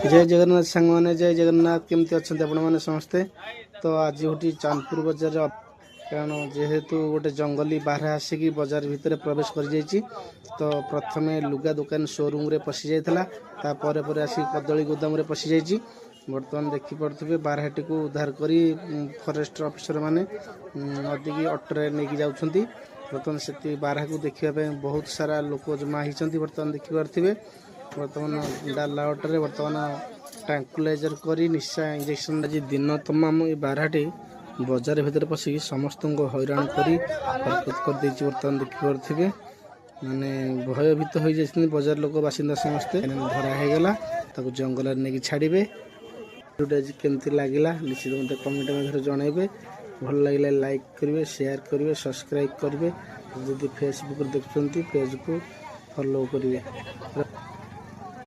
जय जगन्नाथ सांग मैंने जय जगन्नाथ केमती अच्छा आपण मैंने समस्ते। तो आज हूँ चांदपुर बजार कारण जेहेतु गोटे जंगली बाहर आसिक बजार भितर प्रवेश कर जाइए। तो प्रथम लुगा दुकान शोरूम रे पशि जाता आसिक कदली गोदाम पशि जाइए। बर्तमान देखिपे बारहाटी को उद्धार करी फॉरेस्ट ऑफिसर माने नदी की अटोरे नहीं जाऊँगी। बर्तमान से बारहा को देखापी बहुत सारा लोक जमा होती। बर्तमान देखिपे बर्तमान डाला अटोरे बर्तमान ट्रांकुलाइजर करी निशा इंजेक्शन आज दिन तमाम ये बारहाटी बजार भितर पशिक समस्त को हैरान करी हरकत कर देछि। बर्तमान देखिपे माने भयभीत हो जाइछन बजार लोक बासिंदा समस्ते धरा होगला ताको जंगल नहीं छाड़े। केमती लगिला निश्चित मत कमेंट में जनइबे। भल लगे लाइक करेंगे शेयर करेंगे सब्सक्राइब करेंगे। जदि फेसबुक देखते पेज को फॉलो करेंगे।